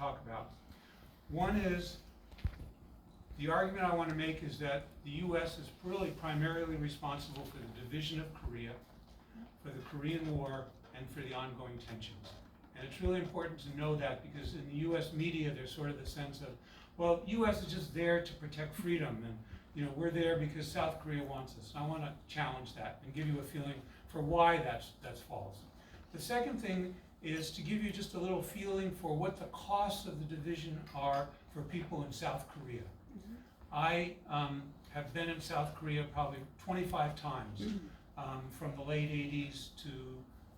talk about. One is, the argument I want to make is that the U.S. is really primarily responsible for the division of Korea, for the Korean War, and for the ongoing tensions. And it's really important to know that, because in the U.S. media there's sort of the sense of, well, U.S. is just there to protect freedom, and we're there because South Korea wants us. And I want to challenge that and give you a feeling for why that's false. The second thing is to give you just a little feeling for what the costs of the division are for people in South Korea. I have been in South Korea probably 25 times, from the late 80s to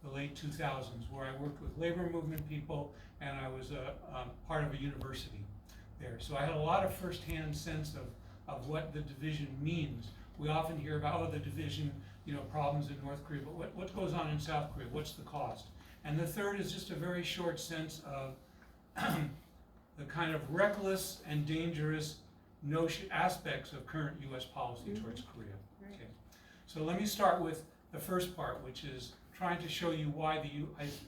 the late 2000s, where I worked with labor movement people, and I was a part of a university there. So I had a lot of firsthand sense of what the division means. We often hear about, oh, the division, problems in North Korea, but what goes on in South Korea? What's the cost? And the third is just a very short sense of the kind of reckless and dangerous aspects of current U.S. policy towards Korea. Okay. So let me start with the first part, which is trying to show you why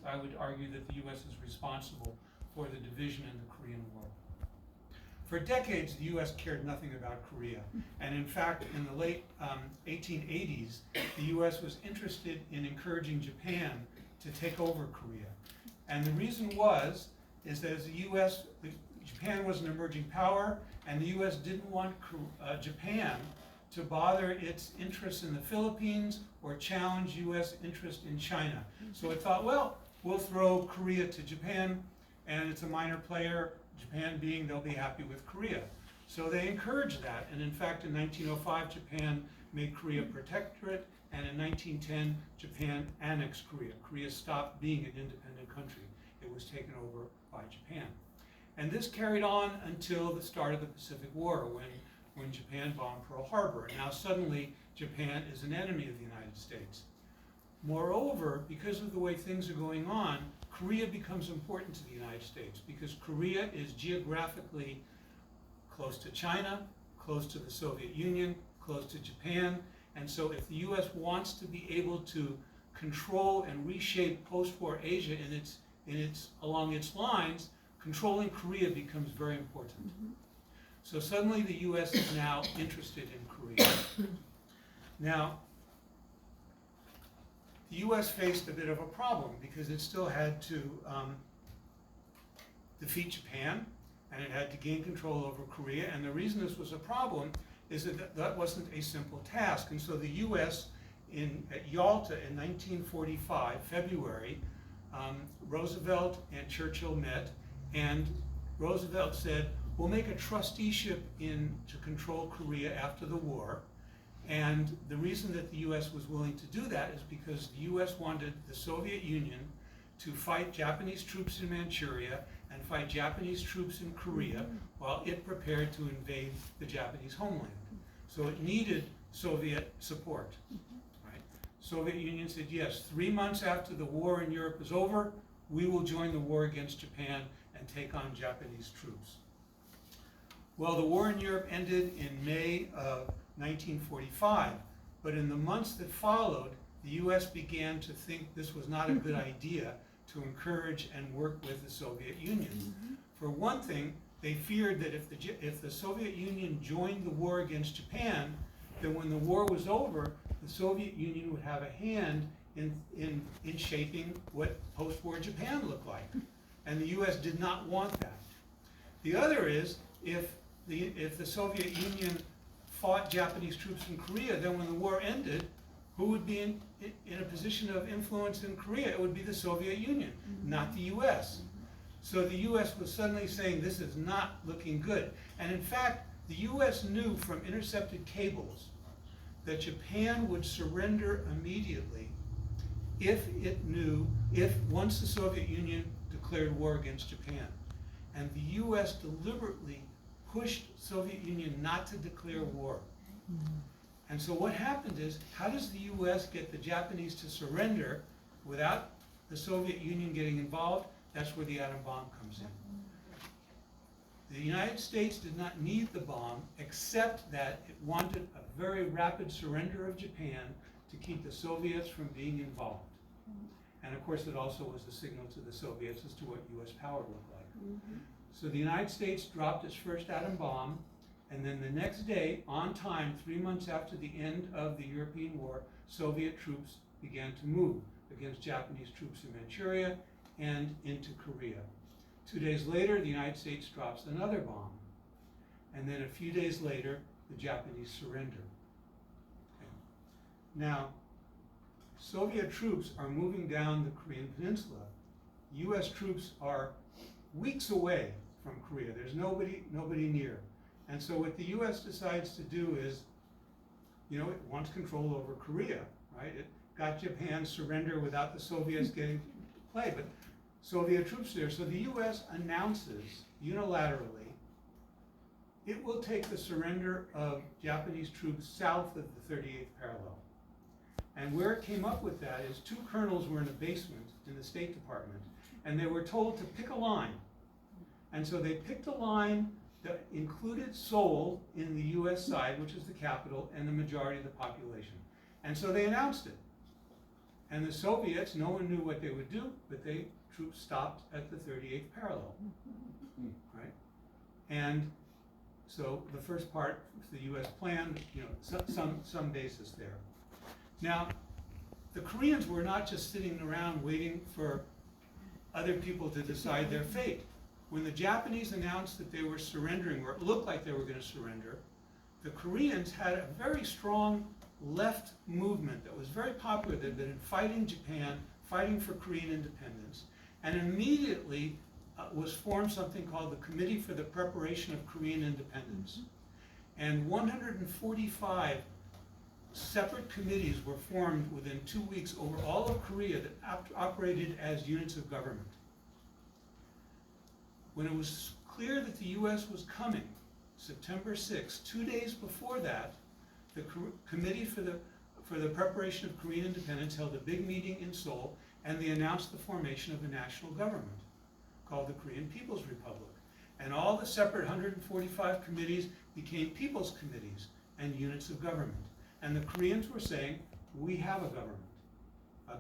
I would argue that the U.S. is responsible for the division in the Korean War. For decades, the U.S. cared nothing about Korea. And in fact, in the late 1880s, the U.S. was interested in encouraging Japan to take over Korea. And the reason is that as Japan was an emerging power, and the U.S. didn't want Japan to bother its interests in the Philippines or challenge U.S. interest in China. So it thought, well, we'll throw Korea to Japan, and it's a minor player, Japan being they'll be happy with Korea. So they encouraged that, and in fact in 1905 Japan made Korea protectorate, and in 1910 Japan annexed Korea. Korea stopped being an independent country. It was taken over by Japan. And this carried on until the start of the Pacific War, when Japan bombed Pearl Harbor. And now suddenly Japan is an enemy of the United States. Moreover, because of the way things are going on, Korea becomes important to the United States, because Korea is geographically close to China, close to the Soviet Union, close to Japan. And so if the U.S. wants to be able to control and reshape post-war Asia along its lines, controlling Korea becomes very important. So suddenly the U.S. is now interested in Korea. Now, the U.S. faced a bit of a problem, because it still had to defeat Japan, and it had to gain control over Korea. And the reason this was a problem is that wasn't a simple task. And so the U.S. at Yalta in 1945, February, Roosevelt and Churchill met, and Roosevelt said, we'll make a trusteeship to control Korea after the war. And the reason that the U.S. was willing to do that is because the U.S. wanted the Soviet Union to fight Japanese troops in Manchuria and fight Japanese troops in Korea while it prepared to invade the Japanese homeland. So it needed Soviet support. Right? Soviet Union said, yes, 3 months after the war in Europe is over, we will join the war against Japan and take on Japanese troops. Well, the war in Europe ended in May of 1945, but in the months that followed, the U.S. began to think this was not a good idea to encourage and work with the Soviet Union. For one thing, they feared that if the Soviet Union joined the war against Japan, then when the war was over, the Soviet Union would have a hand in shaping what post-war Japan looked like. And the U.S. did not want that. The other is, if the Soviet Union fought Japanese troops in Korea, then when the war ended, who would be in a position of influence in Korea? It would be the Soviet Union, not the U.S. So the U.S. was suddenly saying, this is not looking good. And in fact, the U.S. knew from intercepted cables that Japan would surrender immediately if once the Soviet Union declared war against Japan. And the U.S. deliberately pushed Soviet Union not to declare war. And so what happened is, how does the U.S. get the Japanese to surrender without the Soviet Union getting involved? That's where the atom bomb comes in. The United States did not need the bomb, except that it wanted a very rapid surrender of Japan to keep the Soviets from being involved. And of course, it also was a signal to the Soviets as to what U.S. power looked like. So the United States dropped its first atom bomb, and then the next day, on time, 3 months after the end of the European war, Soviet troops began to move against Japanese troops in Manchuria and into Korea. 2 days later, the United States drops another bomb. And then a few days later, the Japanese surrender. Okay. Now, Soviet troops are moving down the Korean peninsula. US troops are weeks away from Korea. There's nobody near. And so what the US decides to do is, it wants control over Korea, right? It got Japan surrender without the Soviets getting to play, but Soviet troops there. So the US announces unilaterally it will take the surrender of Japanese troops south of the 38th parallel. And where it came up with that is 2 colonels were in a basement in the State Department, and they were told to pick a line. And so they picked a line that included Seoul in the US side, which is the capital, and the majority of the population. And so they announced it. And the Soviets, no one knew what they would do, but troops stopped at the 38th parallel, right? And so the first part, the US plan, some basis there. Now, the Koreans were not just sitting around waiting for other people to decide their fate. When the Japanese announced that they were surrendering, or it looked like they were going to surrender, the Koreans had a very strong left movement that was very popular. They'd been fighting Japan, fighting for Korean independence, and immediately was formed something called the Committee for the Preparation of Korean Independence. And 145 separate committees were formed within 2 weeks over all of Korea that operated as units of government. When it was clear that the US was coming, September 6, 2 days before that, the Committee for the Preparation of Korean Independence held a big meeting in Seoul, and they announced the formation of a national government called the Korean People's Republic. And all the separate 145 committees became people's committees and units of government. And the Koreans were saying, we have a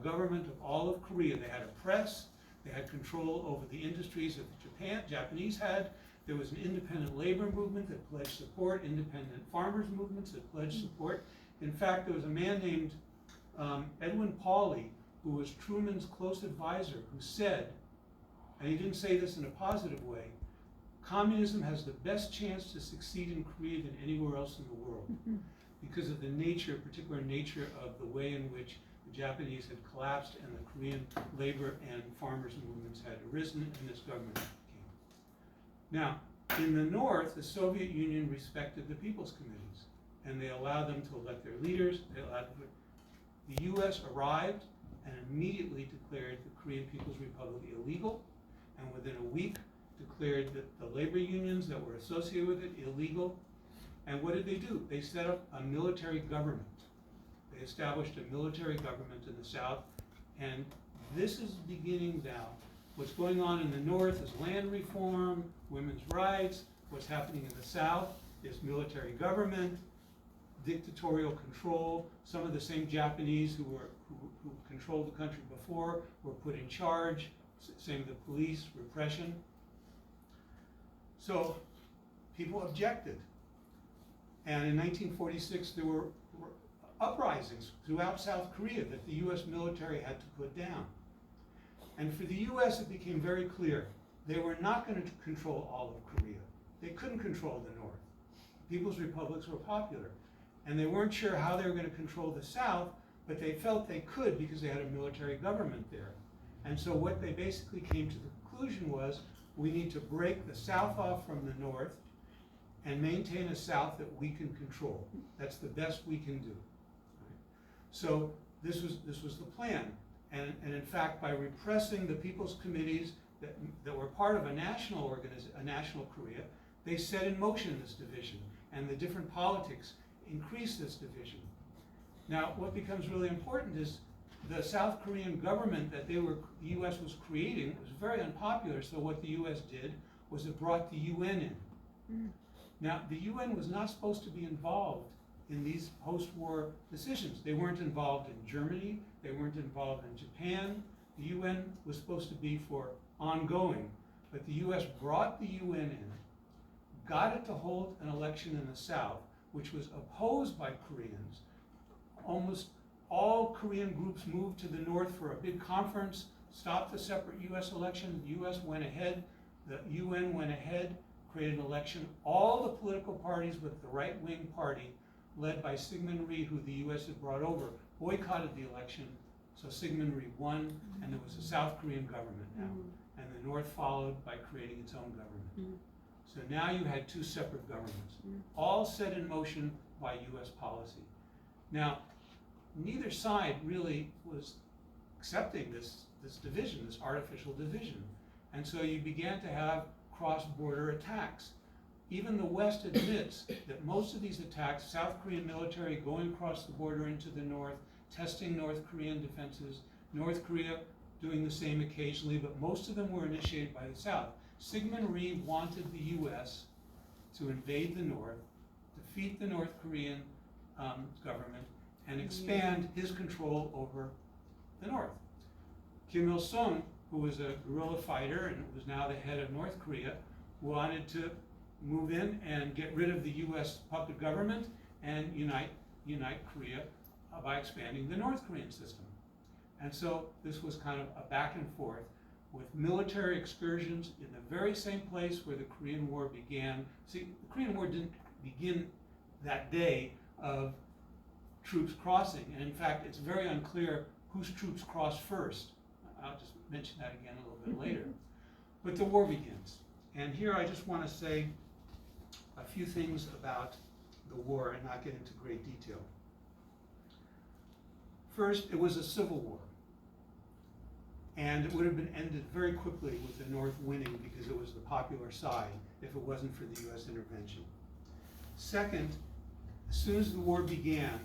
government of all of Korea. They had a press, they had control over the industries that the Japanese had. There was an independent labor movement that pledged support, independent farmers movements that pledged support. In fact, there was a man named Edwin Pauley, who was Truman's close advisor, who said, and he didn't say this in a positive way, communism has the best chance to succeed in Korea than anywhere else in the world because of the particular nature of the way in which the Japanese had collapsed and the Korean labor and farmers movements had arisen, and this government came. Now, in the North, the Soviet Union respected the people's committees, and they allowed them to elect their leaders. The US arrived and immediately declared the Korean People's Republic illegal, and within a week declared that the labor unions that were associated with it illegal. And what did they do? They set up a military government. They established a military government in the South, and this is beginning now. What's going on in the North is land reform, women's rights. What's happening in the South is military government, dictatorial control. Some of the same Japanese who controlled the country before were put in charge. Same with the police, repression. So people objected. And in 1946, there were uprisings throughout South Korea that the US military had to put down. And for the US, it became very clear they were not going to control all of Korea. They couldn't control the North. People's republics were popular. And they weren't sure how they were going to control the South, but they felt they could because they had a military government there. And so what they basically came to the conclusion was, we need to break the South off from the North and maintain a South that we can control. That's the best we can do. Right? So this was the plan. And in fact, by repressing the people's committees that were part of a national Korea, they set in motion this division, and the different politics increased this division. Now, what becomes really important is the South Korean government that the US was creating was very unpopular, so what the US did was it brought the UN in. Now, the UN was not supposed to be involved in these post-war decisions. They weren't involved in Germany, they weren't involved in Japan. The UN was supposed to be for ongoing, But the US brought the UN in, got it to hold an election in the South, which was opposed by Koreans. Almost all Korean groups moved to the North for a big conference, stopped the separate US election. The US went ahead, the UN went ahead, created an election. All the political parties with the right-wing party, led by Syngman Rhee, who the US had brought over, boycotted the election. So Syngman Rhee won, and there was a South Korean government now. And the North followed by creating its own government. So now you had two separate governments, all set in motion by US policy. Now, neither side really was accepting this division, this artificial division. And so you began to have cross-border attacks. Even the West admits that most of these attacks, South Korean military going across the border into the North, testing North Korean defenses, North Korea doing the same occasionally, but most of them were initiated by the South. Syngman Rhee wanted the US to invade the North, defeat the North Korean government, and expand his control over the North. Kim Il-sung, who was a guerrilla fighter and was now the head of North Korea, wanted to move in and get rid of the US puppet government and unite Korea by expanding the North Korean system. And so this was kind of a back and forth with military excursions in the very same place where the Korean War began. See, the Korean War didn't begin that day of troops crossing, and in fact, it's very unclear whose troops crossed first. I'll just mention that again a little bit later. But the war begins. And here I just want to say a few things about the war and not get into great detail. First, it was a civil war. And it would have been ended very quickly with the North winning because it was the popular side if it wasn't for the US intervention. Second, as soon as the war began,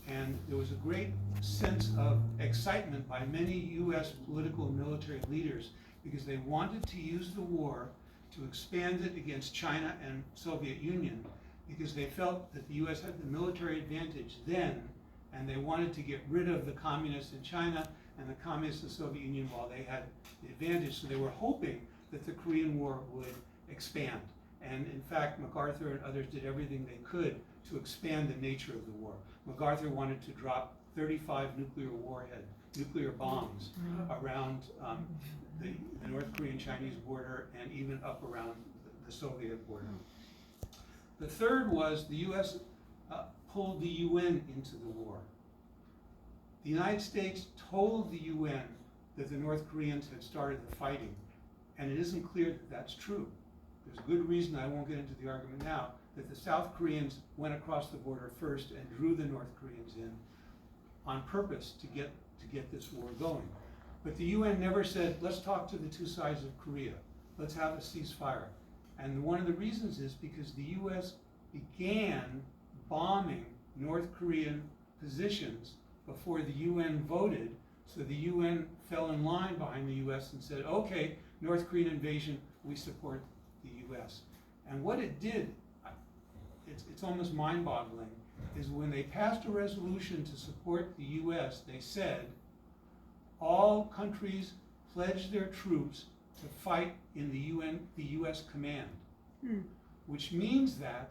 and there was a great sense of excitement by many US political and military leaders because they wanted to use the war to expand it against China and Soviet Union because they felt that the US had the military advantage then, and they wanted to get rid of the communists in China and the communists in the Soviet Union while they had the advantage. So they were hoping that the Korean War would expand. And in fact, MacArthur and others did everything they could to expand the nature of the war. MacArthur wanted to drop 35 nuclear bombs around the North Korean-Chinese border and even up around the Soviet border. The third was the US pulled the UN into the war. The United States told the UN that the North Koreans had started the fighting, and it isn't clear that that's true. There's a good reason, I won't get into the argument now, that the South Koreans went across the border first and drew the North Koreans in on purpose to get this war going. But the UN never said, let's talk to the two sides of Korea. Let's have a ceasefire. And one of the reasons is because the US began bombing North Korean positions before the UN voted, so the UN fell in line behind the US and said, okay, North Korean invasion, we support the US. And what it did, it's almost mind-boggling, is when they passed a resolution to support the US, they said, all countries pledge their troops to fight in the US command, which means that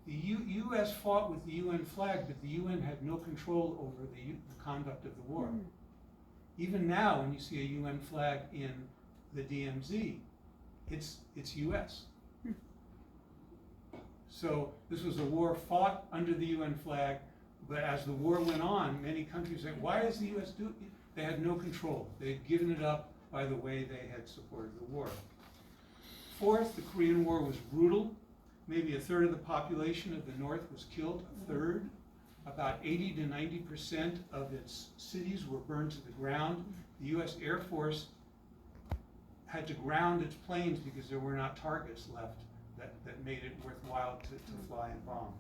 the US fought with the UN flag, but the UN had no control over the conduct of the war. Even now, when you see a UN flag in the DMZ, it's US. So this was a war fought under the UN flag, but as the war went on, many countries said, why does the US do it? They had no control. They had given it up by the way they had supported the war. Fourth, the Korean War was brutal. Maybe a third of the population of the North was killed, a third. About 80 to 90% of its cities were burned to the ground. The US Air Force had to ground its planes because there were not targets left that made it worthwhile to fly and bomb.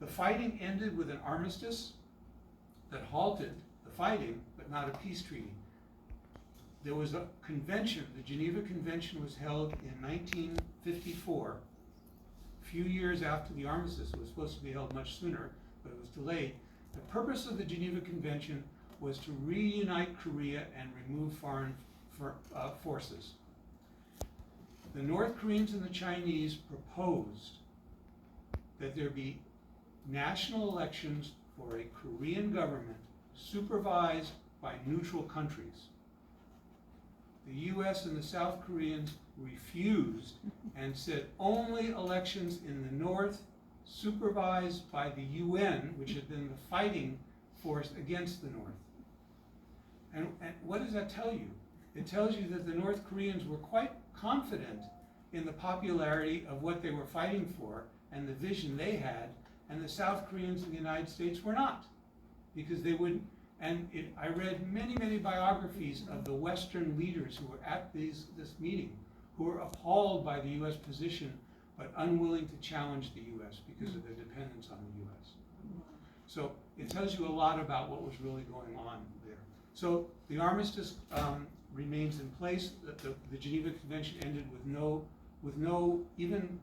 The fighting ended with an armistice that halted the fighting, but not a peace treaty. There was a convention, the Geneva Convention was held in 1954, a few years after the armistice. It was supposed to be held much sooner, but it was delayed. The purpose of the Geneva Convention was to reunite Korea and remove foreign forces. The North Koreans and the Chinese proposed that there be national elections for a Korean government supervised by neutral countries. The US and the South Koreans refused and said only elections in the North supervised by the UN, which had been the fighting force against the North. And what does that tell you? It tells you that the North Koreans were quite confident in the popularity of what they were fighting for and the vision they had, and the South Koreans in the United States were not, because they wouldn't. And I read many, many biographies of the Western leaders who were at this meeting, who were appalled by the US position, but unwilling to challenge the US because of their dependence on the US. So it tells you a lot about what was really going on there. So the armistice remains in place. The Geneva Convention ended with no even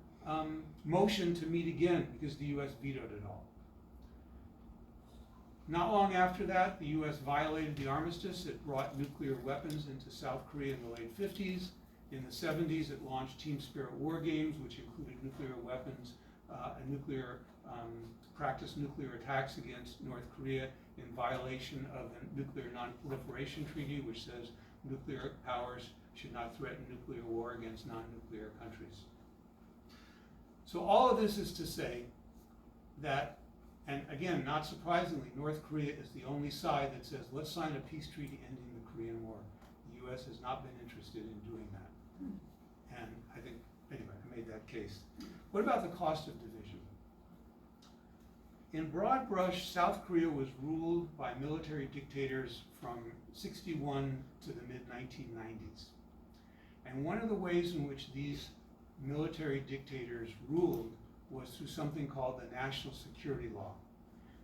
motion to meet again because the US vetoed it all. Not long after that, the US violated the armistice. It brought nuclear weapons into South Korea in the late 50s. In the 70s, it launched Team Spirit war games, which included nuclear weapons and practiced nuclear attacks against North Korea in violation of the Nuclear Non-Proliferation Treaty, which says nuclear powers should not threaten nuclear war against non-nuclear countries. So all of this is to say that, and again, not surprisingly, North Korea is the only side that says, let's sign a peace treaty ending the Korean War. The US has not been interested in doing that. And I think, anyway, I made that case. What about the cost of division? In broad brush, South Korea was ruled by military dictators from '61 to the mid-1990s. And one of the ways in which these military dictators ruled was through something called the National Security Law.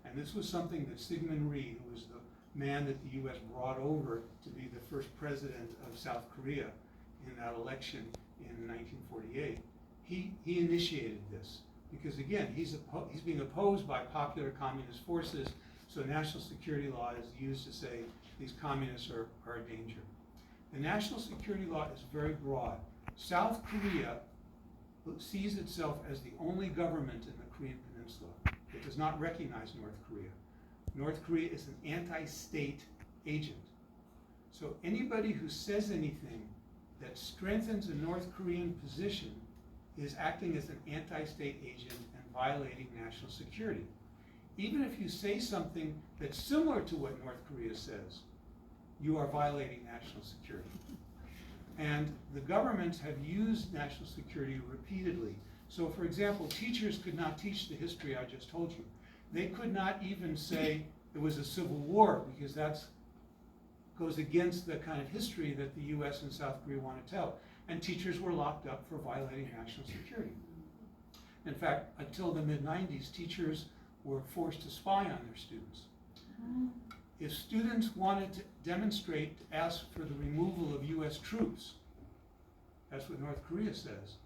And this was something that Syngman Rhee, who was the man that the US brought over to be the first president of South Korea in that election in 1948, he initiated this. Because again, he's being opposed by popular communist forces, so national security law is used to say these communists are a danger. The national security law is very broad. South Korea sees itself as the only government in the Korean peninsula. It does not recognize North Korea. North Korea is an anti-state agent. So anybody who says anything that strengthens a North Korean position is acting as an anti-state agent and violating national security. Even if you say something that's similar to what North Korea says, you are violating national security. And the governments have used national security repeatedly. So for example, teachers could not teach the history I just told you. They could not even say there was a civil war, because that goes against the kind of history that the US and South Korea want to tell. And teachers were locked up for violating national security. In fact, until the mid-90s, teachers were forced to spy on their students. If students wanted to demonstrate, to ask for the removal of US troops, that's what North Korea says,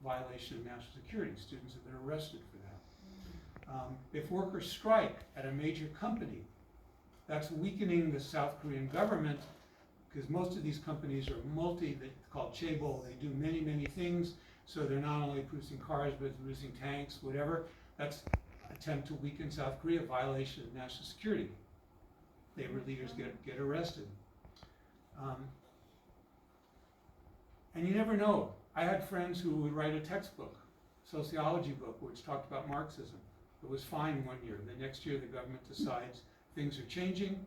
violation of national security. Students have been arrested for that. If workers strike at a major company, that's weakening the South Korean government, because most of these companies are they're called chaebol. They do many, many things. So they're not only producing cars, but producing tanks, whatever. That's an attempt to weaken South Korea, violation of national security. Labor leaders get arrested. And you never know. I had friends who would write a textbook, sociology book, which talked about Marxism. It was fine one year. The next year, the government decides things are changing,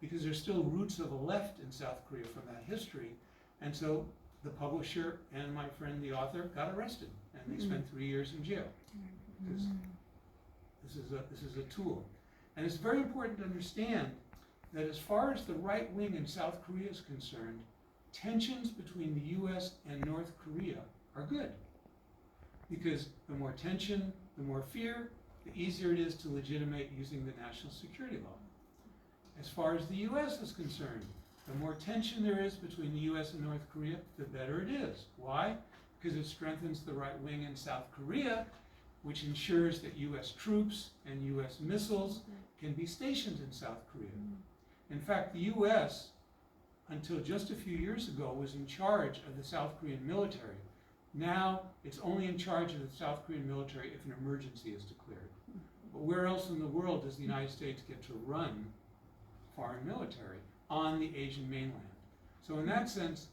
because there's still roots of the left in South Korea from that history. And so the publisher and my friend, the author, got arrested, and they spent 3 years in jail. Because this is a tool. And it's very important to understand that as far as the right wing in South Korea is concerned, tensions between the US and North Korea are good. Because the more tension, the more fear, the easier it is to legitimate using the national security law. As far as the US is concerned, the more tension there is between the US and North Korea, the better it is. Why? Because it strengthens the right wing in South Korea, which ensures that US troops and US missiles can be stationed in South Korea. In fact, the US, until just a few years ago, was in charge of the South Korean military. Now it's only in charge of the South Korean military if an emergency is declared. But where else in the world does the United States get to run foreign military? On the Asian mainland. So in that sense,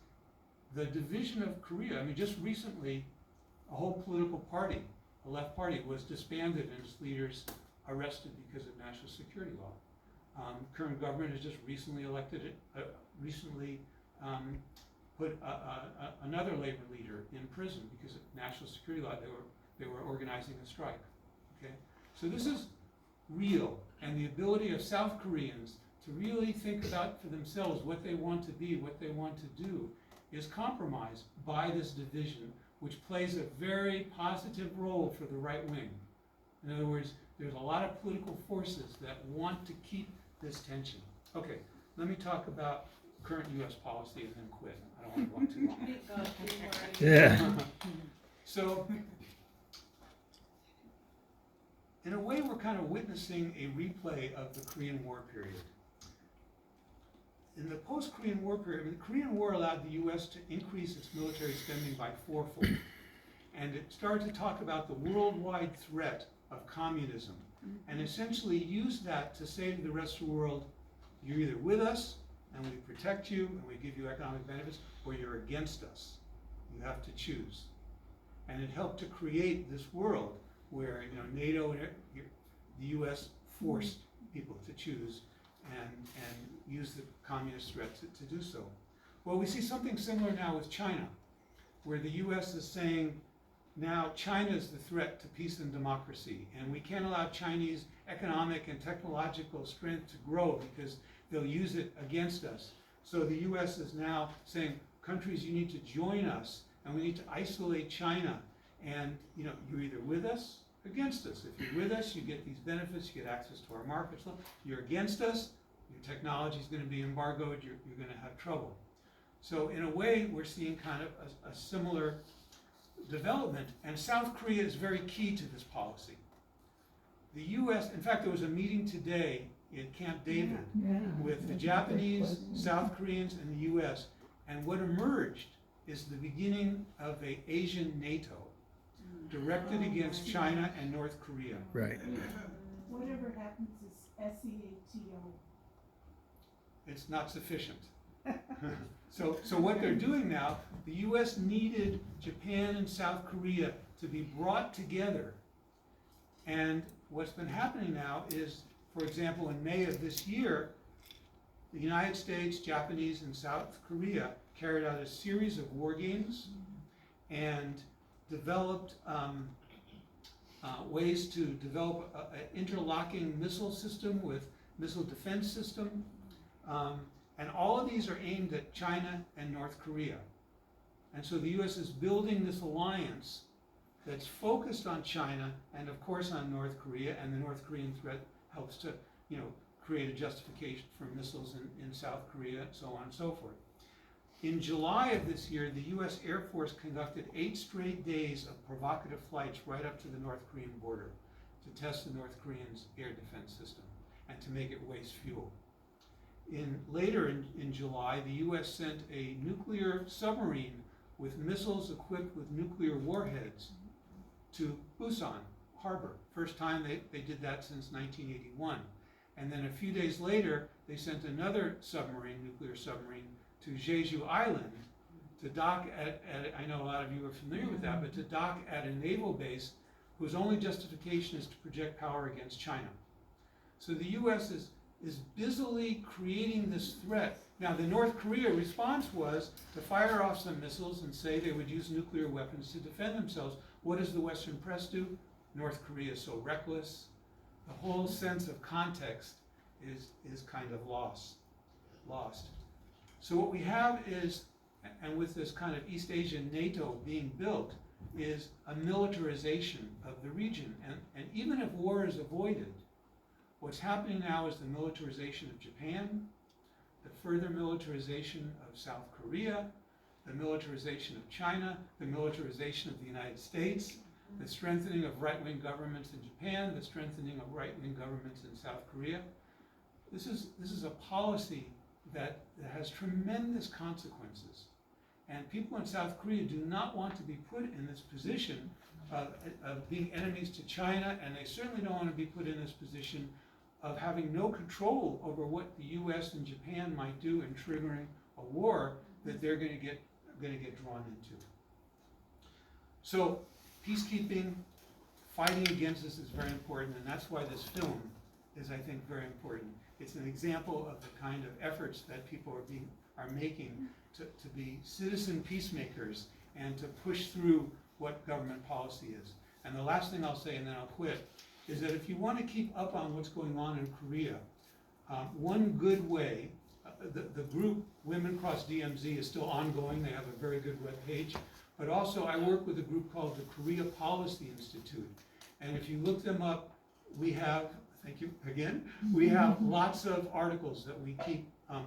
the division of Korea, I mean, just recently, a whole political party, a left party, was disbanded and its leaders arrested because of national security law. Current government has just recently put another labor leader in prison because of national security law. They were organizing a strike. Okay, so this is real, and the ability of South Koreans to really think about for themselves what they want to be, what they want to do, is compromised by this division, which plays a very positive role for the right wing. In other words, there's a lot of political forces that want to keep this tension. Okay, let me talk about current U.S. policy and then quit. I don't want to go too long. Yeah. So, in a way, we're kind of witnessing a replay of the Korean War period. In the post-Korean War period, the Korean War allowed the U.S. to increase its military spending by fourfold. And it started to talk about the worldwide threat of communism, and essentially used that to say to the rest of the world, you're either with us, and we protect you, and we give you economic benefits, or you're against us. You have to choose. And it helped to create this world where, you know, NATO and the U.S. forced people to choose and use the communist threat to do so. Well, we see something similar now with China, where the U.S. is saying, now China is the threat to peace and democracy, and we can't allow Chinese economic and technological strength to grow because they'll use it against us. So the U.S. is now saying, countries, you need to join us, and we need to isolate China. And you know, you're either with us, against us. If you're with us, you get these benefits, you get access to our markets. You're against us, your technology is going to be embargoed, you're going to have trouble. So in a way, we're seeing kind of a similar development, and South Korea is very key to this policy. The U.S., in fact, there was a meeting today in Camp David with the Japanese, South Koreans, and the U.S., and what emerged is the beginning of an Asian NATO directed against China and North Korea. Right. Whatever happens is SEATO. It's not sufficient. So what they're doing now, the U.S. needed Japan and South Korea to be brought together. And what's been happening now is, for example, in May of this year, the United States, Japanese, and South Korea carried out a series of war games and developed ways to develop an interlocking missile system with missile defense system. And all of these are aimed at China and North Korea. And so the U.S. is building this alliance that's focused on China and of course on North Korea, and the North Korean threat helps to, you know, create a justification for missiles in South Korea, so on and so forth. In July of this year, the U.S. Air Force conducted 8 straight days of provocative flights right up to the North Korean border to test the North Koreans' air defense system and to make it waste fuel. Later in July, the U.S. sent a nuclear submarine with missiles equipped with nuclear warheads to Busan Harbor. First time they did that since 1981. And then a few days later, they sent another submarine, nuclear submarine, to Jeju Island to dock at, I know a lot of you are familiar with that, but to dock at a naval base whose only justification is to project power against China. So the U.S. is busily creating this threat. Now, the North Korea response was to fire off some missiles and say they would use nuclear weapons to defend themselves. What does the Western press do? North Korea is so reckless. The whole sense of context is kind of lost. So what we have is, and with this kind of East Asian NATO being built, is a militarization of the region. And even if war is avoided, what's happening now is the militarization of Japan, the further militarization of South Korea, the militarization of China, the militarization of the United States, the strengthening of right-wing governments in Japan, the strengthening of right-wing governments in South Korea. This is a policy that has tremendous consequences. And people in South Korea do not want to be put in this position of being enemies to China, and they certainly don't want to be put in this position of having no control over what the U.S. and Japan might do in triggering a war that they're going to get drawn into. So peacekeeping, fighting against this is very important, and that's why this film is, I think, very important. It's an example of the kind of efforts that people are making to be citizen peacemakers and to push through what government policy is. And the last thing I'll say, and then I'll quit, is that if you want to keep up on what's going on in Korea, one good way, the group Women Across DMZ is still ongoing. They have a very good webpage. But also I work with a group called the Korea Policy Institute. And if you look them up, we have, thank you again, we have lots of articles that we keep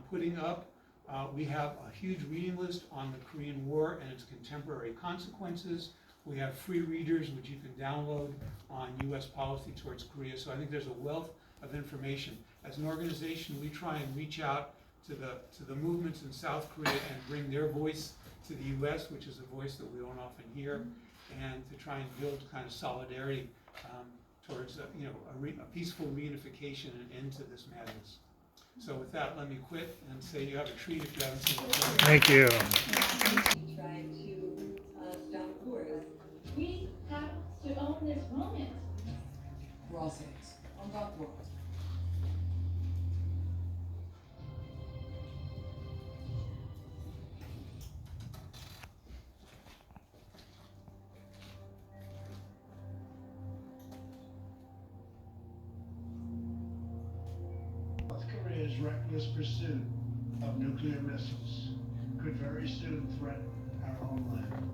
putting up. We have a huge reading list on the Korean War and its contemporary consequences. We have free readers which you can download on US policy towards Korea. So I think there's a wealth of information. As an organization, we try and reach out to the movements in South Korea and bring their voice to the US, which is a voice that we don't often hear, and to try and build kind of solidarity towards a peaceful reunification and end to this madness. So with that, let me quit and say you have a treat if you haven't seen it. Thank you. We tried to stop wars. We have to own this moment. We're all saints on God's world. North Korea's reckless pursuit of nuclear missiles could very soon threaten our homeland.